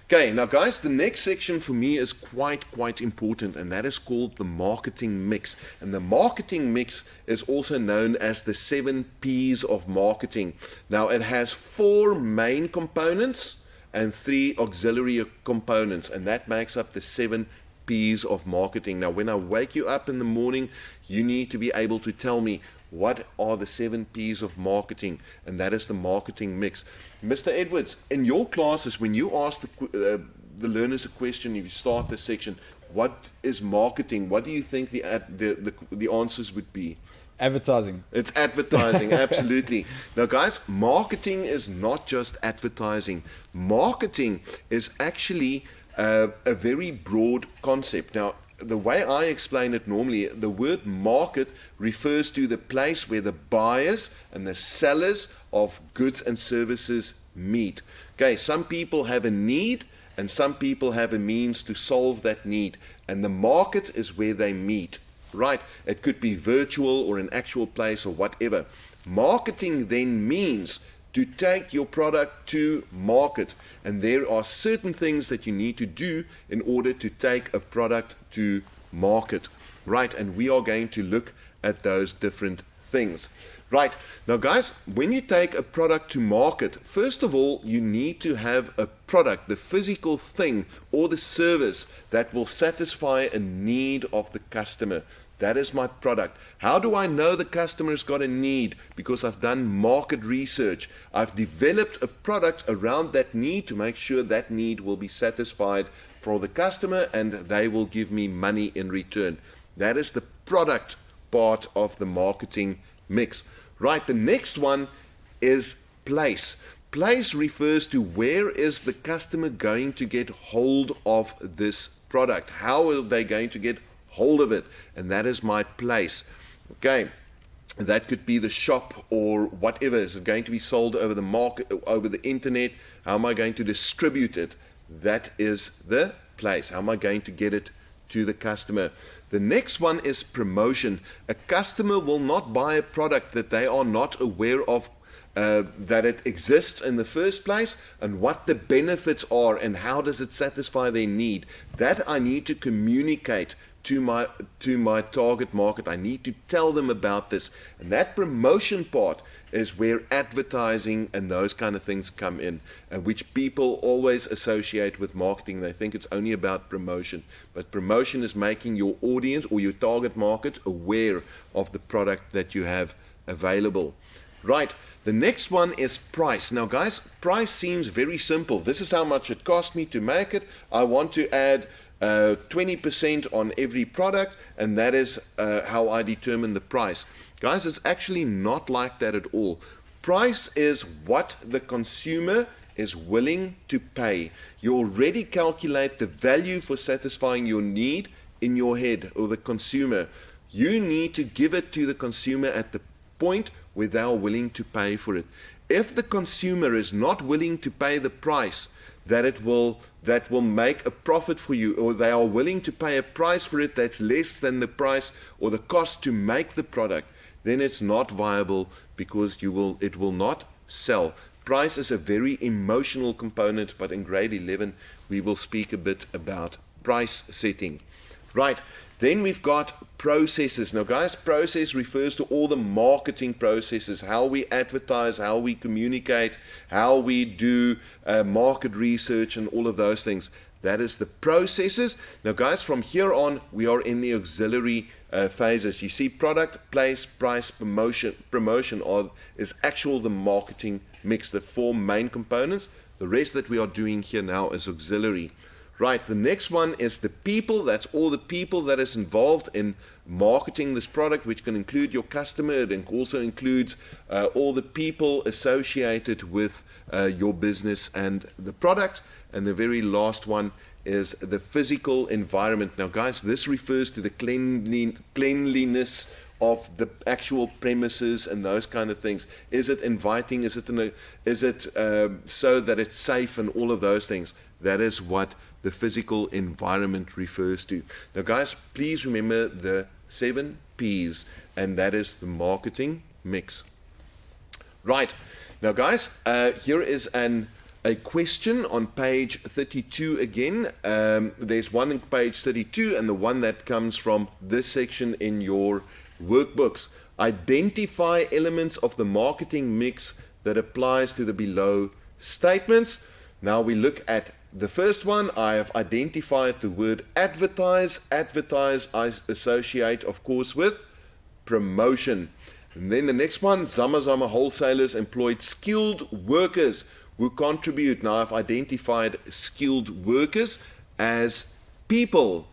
Okay, now guys, the next section for me is quite important, and that is called the marketing mix. And the marketing mix is also known as the 7 P's of marketing. Now, it has 4 main components and 3 auxiliary components, and that makes up the 7 P's of marketing. Now, when I wake you up in the morning, you need to be able to tell me what are the 7 P's of marketing, and that is the marketing mix. Mr. Edwards, in your classes, when you ask the learners a question, if you start this section, what is marketing? What do you think the answers would be? Advertising. It's advertising, absolutely. Now, guys, marketing is not just advertising. Marketing is actually a very broad concept. Now, the way I explain it normally, the word market refers to the place where the buyers and the sellers of goods and services meet. Okay, some people have a need and some people have a means to solve that need, and the market is where they meet. Right? It could be virtual or an actual place or whatever. Marketing then means to take your product to market, and there are certain things that you need to do in order to take a product to market, right? And we are going to look at those different things, right? Now, guys, when you take a product to market, first of all, you need to have a product, the physical thing or the service that will satisfy a need of the customer. That is my product. How do I know the customer's got a need? Because I've done market research. I've developed a product around that need to make sure that need will be satisfied for the customer and they will give me money in return. That is the product part of the marketing mix. Right, the next one is place. Place refers to where is the customer going to get hold of this product? How are they going to get hold of it? And that is my place. Okay, that could be the shop or whatever. Is it going to be sold over the market, over the internet? How am I going to distribute it? That is the place. How am I going to get it to the customer? The next one is promotion. A customer will not buy a product that they are not aware of, that it exists in the first place, and what the benefits are and how does it satisfy their need. That I need to communicate to my target market. I need to tell them about this, and that promotion part is where advertising and those kind of things come in, and which people always associate with marketing. They think it's only about promotion, but promotion is making your audience or your target market aware of the product that you have available. Right, the next one is price. Now, guys, price seems very simple. This is how much it cost me to make it. I want to add 20% on every product, and that is how I determine the price. Guys, it's actually not like that at all. Price is what the consumer is willing to pay. You already calculate the value for satisfying your need in your head, or the consumer. You need to give it to the consumer at the point where they are willing to pay for it. If the consumer is not willing to pay the price that will make a profit for you, or they are willing to pay a price for it that's less than the price or the cost to make the product, then it's not viable, because it will not sell. Price is a very emotional component, but in grade 11 we will speak a bit about price setting. Right, then we've got processes. Now, guys, process refers to all the marketing processes, how we advertise, how we communicate, how we do market research and all of those things. That is the processes. Now, guys, from here on, we are in the auxiliary phases. You see, product, place, price, promotion is actual the marketing mix, the 4 main components. The rest that we are doing here now is auxiliary. Right, the next one is the people. That's all the people that is involved in marketing this product, which can include your customer. It also includes all the people associated with your business and the product. And the very last one is the physical environment. Now, guys, this refers to the cleanliness of the actual premises and those kind of things. Is it inviting? Is it so that it's safe and all of those things? That is what the physical environment refers to. Now, guys, please remember the 7 P's, and that is the marketing mix. Right. Now, guys, here is a question on page 32 again. There's one on page 32 and the one that comes from this section in your workbooks. Identify elements of the marketing mix that applies to the below statements. Now we look at the first one. I have identified the word advertise. Advertise I associate, of course, with promotion. And then the next one, Zama Zama wholesalers employed skilled workers who contribute. Now I've identified skilled workers as people,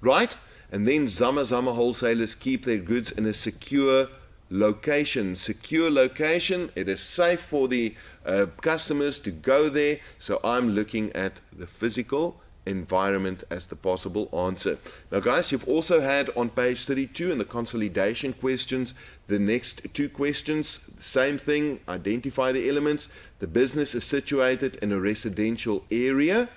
right? And then Zama Zama wholesalers keep their goods in a secure location. Secure location, it is safe for the customers to go there. So I'm looking at the physical environment as the possible answer. Now, guys, you've also had on page 32 in the consolidation questions, the next 2 questions, same thing, identify the elements. The business is situated in a residential area.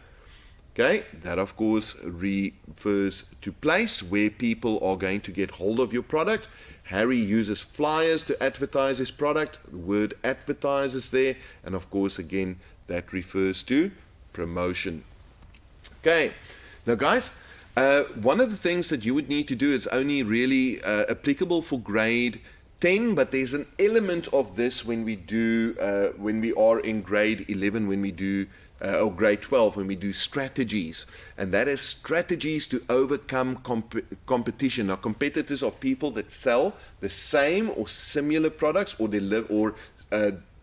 Okay, that of course refers to place where people are going to get hold of your product. Harry uses flyers to advertise his product. The word advertise is there, and of course again that refers to promotion. Okay, now guys, one of the things that you would need to do is only really applicable for grade 10, but there's an element of this when we are in grade 11, when we do or grade 12, when we do strategies, and that is strategies to overcome competition. Now, competitors are people that sell the same or similar products or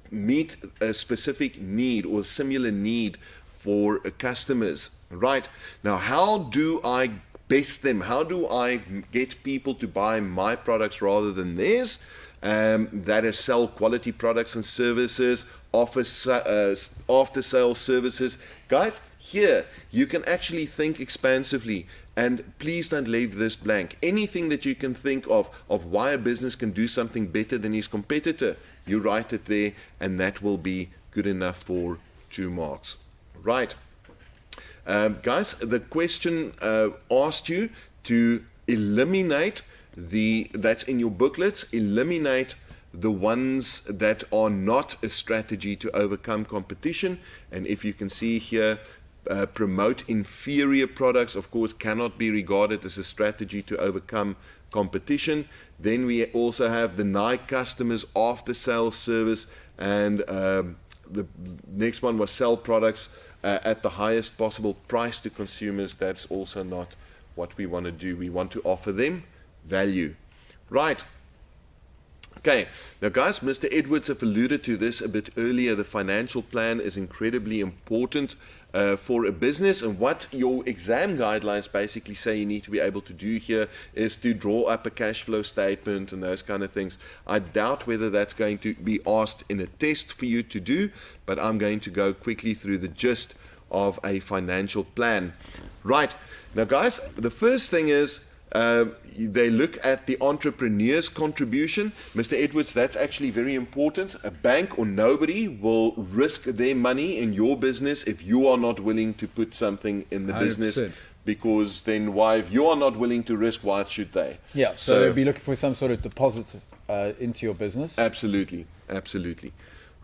meet a specific need or similar need for customers. Right. Now, how do I best them? How do I get people to buy my products rather than theirs? That is sell quality products and services, offer after-sales services. Guys, here you can actually think expansively, and please don't leave this blank. Anything that you can think of why a business can do something better than his competitor, you write it there, and that will be good enough for 2 marks. Right. Guys, the question asked you to eliminate that's in your booklets, eliminate the ones that are not a strategy to overcome competition. And if you can see here, promote inferior products, of course, cannot be regarded as a strategy to overcome competition. Then we also have deny customers after sales service, and the next one was sell products at the highest possible price to consumers. That's also not what we want to do. We want to offer them value. Right. Okay. Now, guys, Mr. Edwards have alluded to this a bit earlier. The financial plan is incredibly important for a business, and what your exam guidelines basically say you need to be able to do here is to draw up a cash flow statement and those kind of things. I doubt whether that's going to be asked in a test for you to do, but I'm going to go quickly through the gist of a financial plan. Right. Now, guys, the first thing is they look at the entrepreneur's contribution. Mr. Edwards, that's actually very important. A bank or nobody will risk their money in your business if you are not willing to put something in the 100%. Business, because then why, if you are not willing to risk, why should they? Yeah, so they'll be looking for some sort of deposit into your business. Absolutely, absolutely.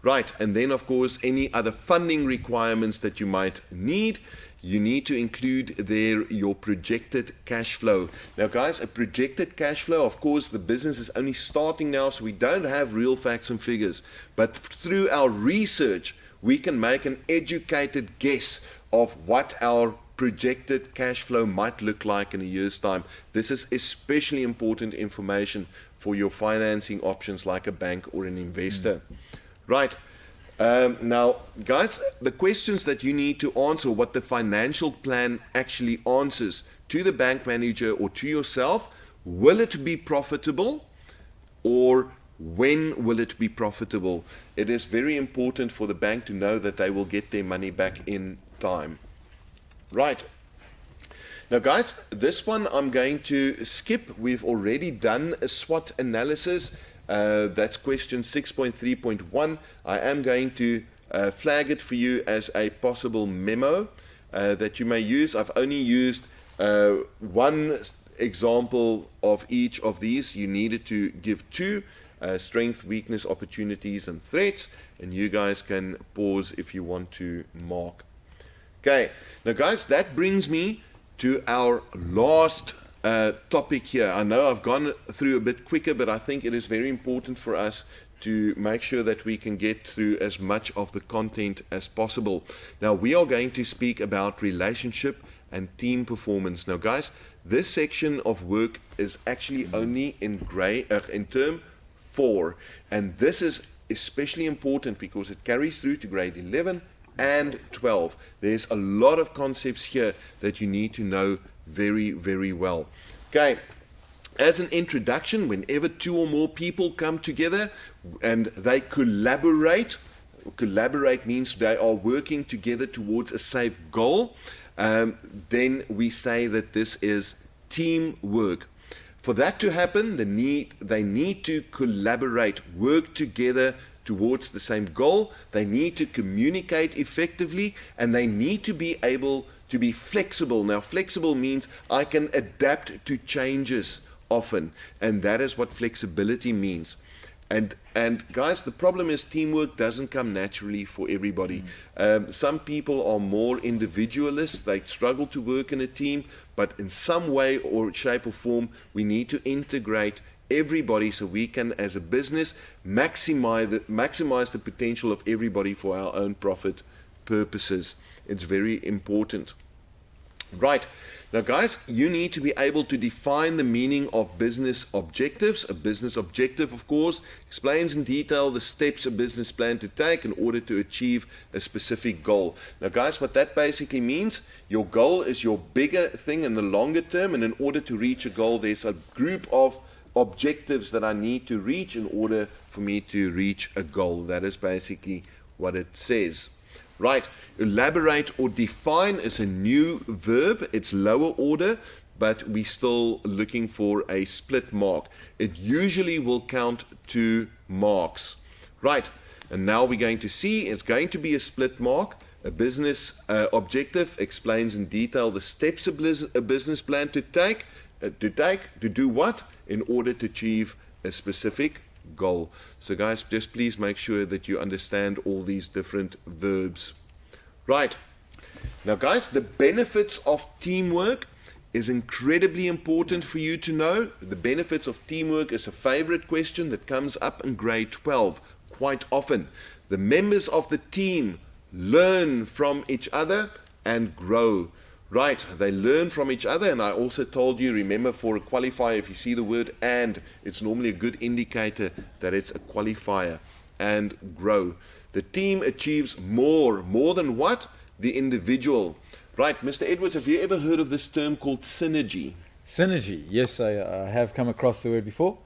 Right, and then of course any other funding requirements that you might need, you need to include there your projected cash flow. Now, guys, a projected cash flow, of course, the business is only starting now, so we don't have real facts and figures. But through our research, we can make an educated guess of what our projected cash flow might look like in a year's time. This is especially important information for your financing options like a bank or an investor. Right. Now, guys, the questions that you need to answer, what the financial plan actually answers to the bank manager or to yourself: will it be profitable, or when will it be profitable? It is very important for the bank to know that they will get their money back in time. Right. Now, guys, this one I'm going to skip. We've already done a SWOT analysis. That's question 6.3.1. I am going to flag it for you as a possible memo that you may use. I've only used one example of each of these. You needed to give two: strength, weakness, opportunities, and threats. And you guys can pause if you want to mark. Okay, now guys, that brings me to our last topic here. I know I've gone through a bit quicker, but I think it is very important for us to make sure that we can get through as much of the content as possible. Now, we are going to speak about relationship and team performance. Now, guys, this section of work is actually only in term 4, and this is especially important because it carries through to grade 11 and 12. There's a lot of concepts here that you need to know very, very well. Okay, as an introduction, whenever two or more people come together and they collaborate means they are working together towards a safe goal, then we say that this is teamwork. For that to happen, they need to collaborate, work together towards the same goal. They need to communicate effectively, and they need to be able to be flexible. Now, flexible means I can adapt to changes often, and that is what flexibility means. And guys, the problem is teamwork doesn't come naturally for everybody. Some people are more individualists. They struggle to work in a team, but in some way or shape or form, we need to integrate everybody so we can, as a business, maximize the potential of everybody for our own profit purposes. It's very important. Right. Now, guys, you need to be able to define the meaning of business objectives. A business objective, of course, explains in detail the steps a business plan to take in order to achieve a specific goal. Now, guys, what that basically means, your goal is your bigger thing in the longer term, and in order to reach a goal, there's a group of objectives that I need to reach in order for me to reach a goal. That is basically what it says. Right, elaborate or define is a new verb. It's lower order, but we're still looking for a split mark. It usually will count 2 marks. Right, and now we're going to see it's going to be a split mark. A business objective explains in detail the steps a business plan to do what in order to achieve a specific goal. So guys, just please make sure that you understand all these different verbs. Right. Now guys, the benefits of teamwork is incredibly important for you to know. The benefits of teamwork is a favorite question that comes up in grade 12 quite often. The members of the team learn from each other and grow. Right, they learn from each other, and I also told you, remember, for a qualifier, if you see the word "and," it's normally a good indicator that it's a qualifier. And grow. The team achieves more than what? The individual. Right, Mr. Edwards, have you ever heard of this term called synergy? Synergy, yes, I have come across the word before.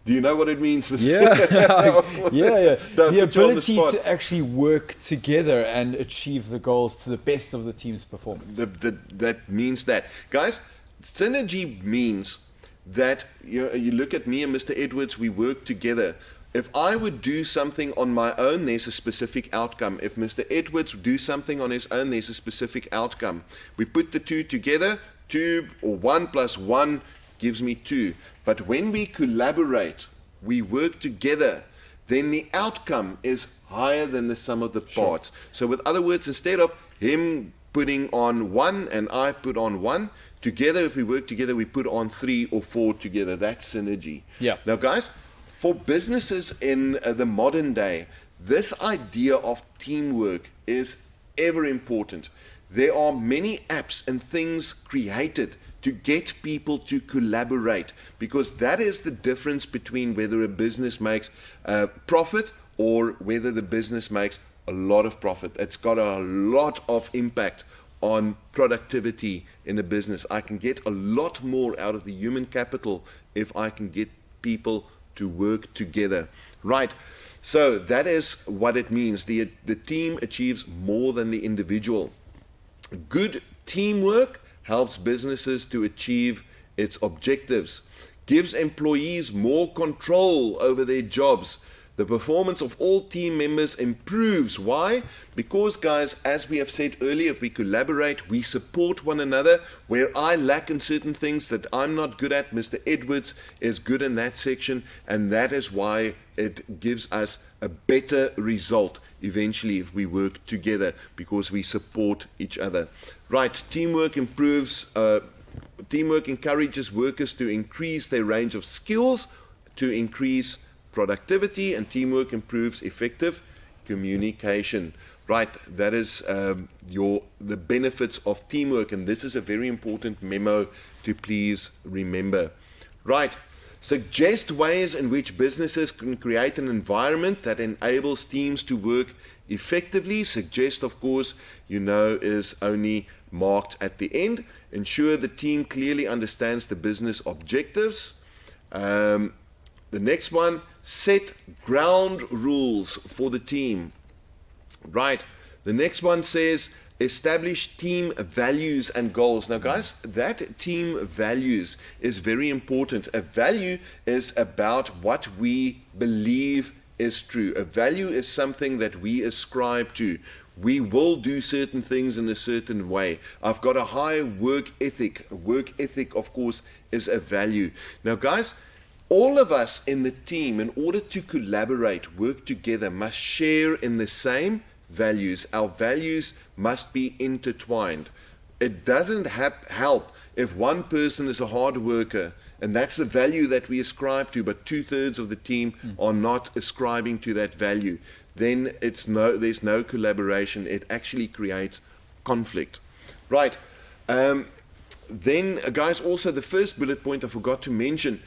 Do you know what it means? Yeah, yeah. The ability to actually work together and achieve the goals to the best of the team's performance. That means that. Guys, synergy means that you look at me and Mr. Edwards, we work together. If I would do something on my own, there's a specific outcome. If Mr. Edwards would do something on his own, there's a specific outcome. We put the two together, 2 or 1 plus 1 gives me 2. But when we collaborate, we work together, then the outcome is higher than the sum of the parts. Sure. So with other words, instead of him putting on 1 and I put on 1, together, if we work together, we put on 3 or 4 together. That's synergy. Yeah. Now, guys, for businesses in the modern day, this idea of teamwork is ever important. There are many apps and things created to get people to collaborate, because that is the difference between whether a business makes profit or whether the business makes a lot of profit. It's got a lot of impact on productivity in a business. I can get a lot more out of the human capital if I can get people to work together. Right. So that is what it means. The team achieves more than the individual. Good teamwork helps businesses to achieve its objectives, gives employees more control over their jobs. The performance of all team members improves. Why? Because, guys, as we have said earlier, if we collaborate, we support one another. Where I lack in certain things that I'm not good at, Mr. Edwards is good in that section, and that is why it gives us a better result eventually if we work together, because we support each other. Right, teamwork improves. Teamwork encourages workers to increase their range of skills, to increase productivity, and teamwork improves effective communication. Right, that is the benefits of teamwork, and this is a very important memo to please remember. Right, suggest ways in which businesses can create an environment that enables teams to work effectively. Suggest, of course, is only marked at the end. Ensure the team clearly understands the business objectives. The next one, set ground rules for the team. Right. The next one says, establish team values and goals. Now, guys, that team values is very important. A value is about what we believe is true. A value is something that we ascribe to. We will do certain things in a certain way. I've got a high work ethic. Work ethic, of course, is a value. Now, guys, all of us in the team, in order to collaborate, work together, must share in the same values. Our values must be intertwined. It doesn't help if one person is a hard worker, and that's the value that we ascribe to, but 2/3 of the team are not ascribing to that value. Then there's no collaboration. It actually creates conflict. Right. Then, guys, also the first bullet point I forgot to mention,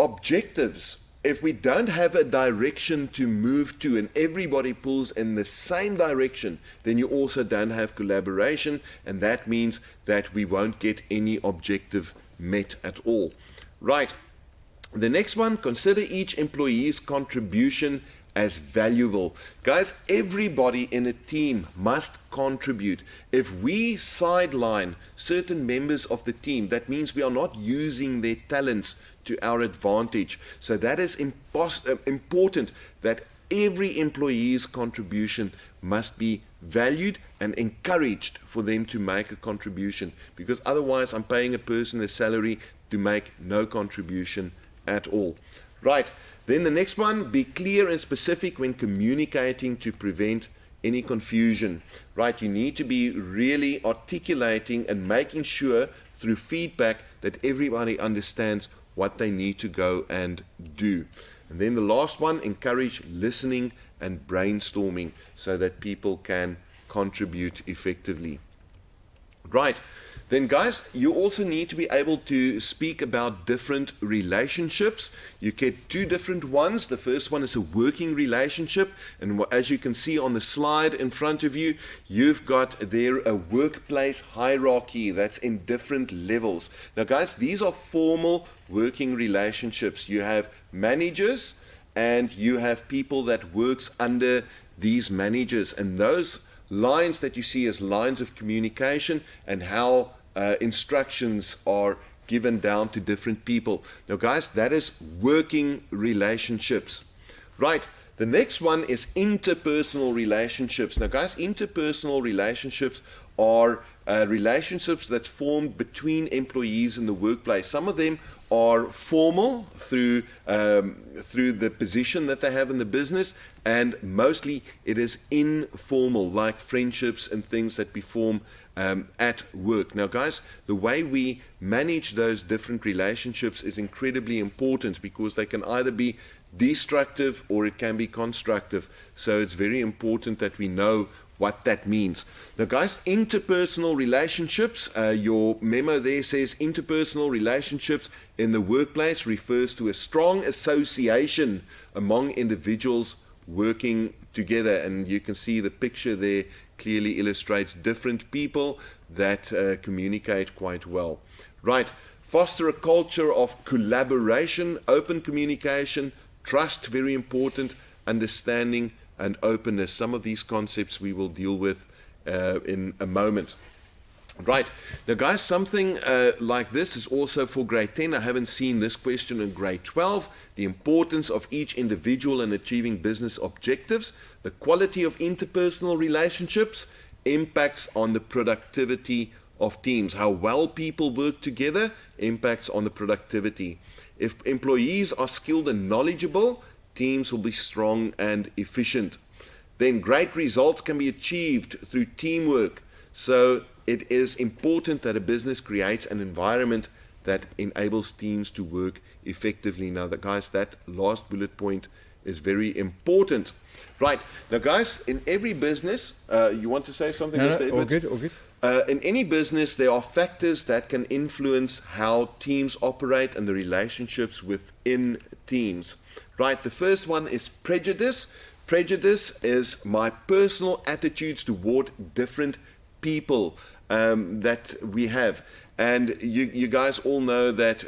objectives. If we don't have a direction to move to and everybody pulls in the same direction, then you also don't have collaboration, and that means that we won't get any objective met at all. Right. The next one, consider each employee's contribution as valuable. Guys, everybody in a team must contribute. If we sideline certain members of the team, that means we are not using their talents to our advantage. So that is important, that every employee's contribution must be valued and encouraged for them to make a contribution, because otherwise I'm paying a person a salary to make no contribution at all. Right. Then the next one, be clear and specific when communicating to prevent any confusion. Right, you need to be really articulating and making sure through feedback that everybody understands what they need to go and do. And then the last one, encourage listening and brainstorming so that people can contribute effectively. Right. Then, guys, you also need to be able to speak about different relationships. You get two different ones. The first one is a working relationship, and as you can see on the slide in front of you, you've got there a workplace hierarchy that's in different levels. Now, guys, these are formal working relationships. You have managers and you have people that works under these managers, and those lines that you see as lines of communication and how instructions are given down to different people. Now, guys, that is working relationships. Right. The next one is interpersonal relationships. Now, guys, interpersonal relationships are relationships that's formed between employees in the workplace. Some of them are formal through the position that they have in the business, and mostly it is informal, like friendships and things that we form at work. Now, guys, the way we manage those different relationships is incredibly important, because they can either be destructive or it can be constructive. So it's very important that we know what that means. Now, guys, interpersonal relationships, your memo there says interpersonal relationships in the workplace refers to a strong association among individuals working together. And you can see the picture there clearly illustrates different people that communicate quite well. Right. Foster a culture of collaboration, open communication, trust, very important, understanding, and openness. Some of these concepts we will deal with in a moment. Right. Now, guys, something like this is also for grade 10. I haven't seen this question in grade 12. The importance of each individual in achieving business objectives, the quality of interpersonal relationships, impacts on the productivity of teams. How well people work together impacts on the productivity. If employees are skilled and knowledgeable, teams will be strong and efficient. Then great results can be achieved through teamwork. So it is important that a business creates an environment that enables teams to work effectively. Now, guys, that last bullet point is very important. Right. Now, guys, in every business, you want to say something, No, Mr. Edwards? all good, all good. In any business, there are factors that can influence how teams operate and the relationships within teams. Right. The first one is prejudice. Prejudice is my personal attitudes toward different people that we have. And you guys all know that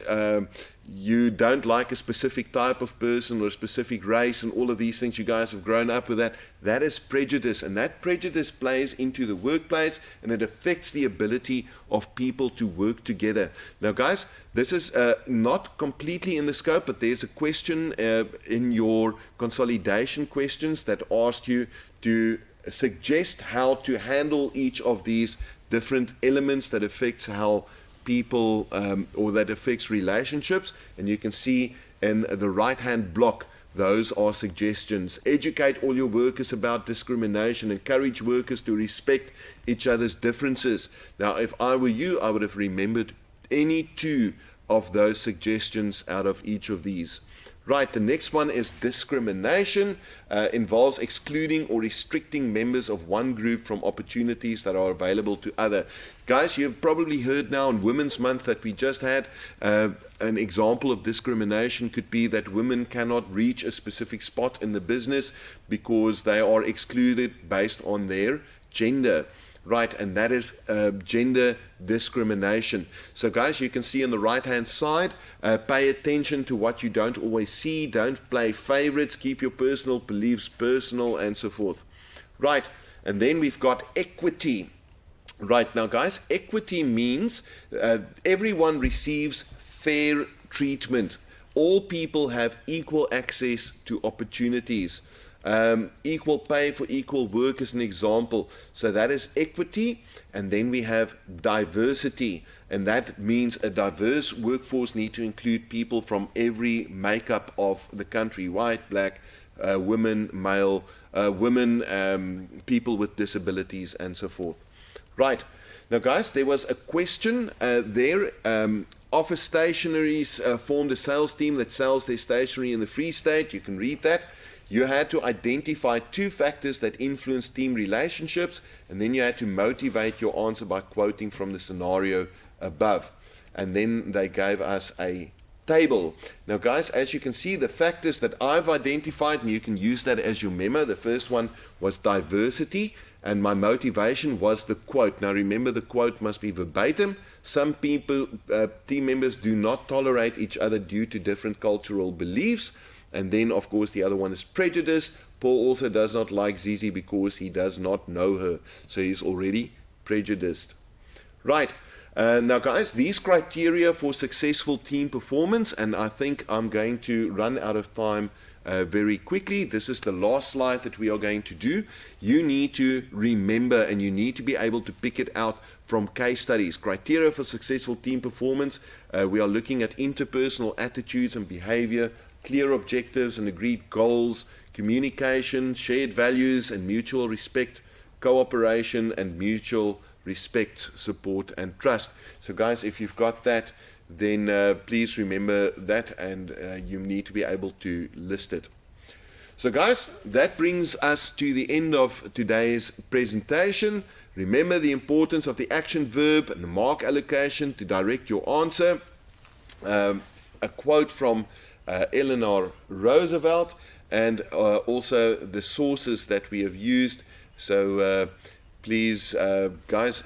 you don't like a specific type of person or a specific race and all of these things. You guys have grown up with that. That is prejudice, and that prejudice plays into the workplace, and it affects the ability of people to work together. Now, guys, this is not completely in the scope, but there's a question in your consolidation questions that asked you to suggest how to handle each of these different elements that affects how people or that affects relationships. And you can see in the right hand block, those are suggestions. Educate all your workers about discrimination. Encourage workers to respect each other's differences. Now, if I were you, I would have remembered any two of those suggestions out of each of these. Right, the next one is discrimination. Involves excluding or restricting members of one group from opportunities that are available to other. Guys, you've probably heard now in Women's Month that we just had, an example of discrimination could be that women cannot reach a specific spot in the business because they are excluded based on their gender. Right, and that is gender discrimination. So, guys, you can see on the right-hand side, pay attention to what you don't always see. Don't play favorites. Keep your personal beliefs personal, and so forth. Right, and then we've got equity. Right, now, guys, equity means everyone receives fair treatment. All people have equal access to opportunities. Equal pay for equal work is an example. So that is equity. And then we have diversity, and that means a diverse workforce need to include people from every makeup of the country: white, black, women, male, women, people with disabilities, and so forth. Right, now, guys, there was a question there. Office Stationeries formed a sales team that sells their stationery in the Free State. You can read that. You had to identify two factors that influence team relationships, and then you had to motivate your answer by quoting from the scenario above. And then they gave us a table. Now, guys, as you can see, the factors that I've identified, and you can use that as your memo. The first one was diversity, and my motivation was the quote. Now, remember, the quote must be verbatim. Some people, team members, do not tolerate each other due to different cultural beliefs. And then, of course, the other one is prejudice. Paul also does not like Zizi because he does not know her. So he's already prejudiced. Right. Now, guys, these criteria for successful team performance, and I think I'm going to run out of time very quickly. This is the last slide that we are going to do. You need to remember, and you need to be able to pick it out from case studies. Criteria for successful team performance. We are looking at interpersonal attitudes and behavior, clear objectives and agreed goals, communication, shared values and mutual respect, cooperation and mutual respect, support and trust. So, guys, if you've got that, then please remember that, and you need to be able to list it. So, guys, that brings us to the end of today's presentation. Remember the importance of the action verb and the mark allocation to direct your answer. A quote from Eleanor Roosevelt, and also the sources that we have used. So please, guys,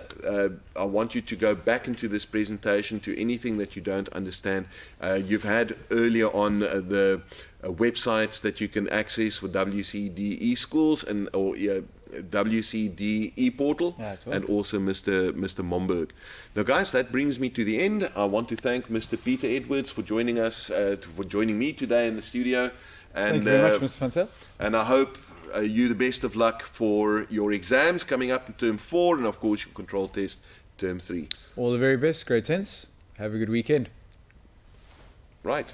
I want you to go back into this presentation to anything that you don't understand. You've had earlier on the websites that you can access for WCDE schools, and or WCD e-portal, Yeah, that's right. and also Mr. Momberg. Now, guys, that brings me to the end. I want to thank Mr. Peter Edwards for joining us, for joining me today in the studio. And, Thank you very much, Mr. Fansel. And I hope you the best of luck for your exams coming up in term 4, and of course your control test term 3. All the very best. Great sense. Have a good weekend. Right.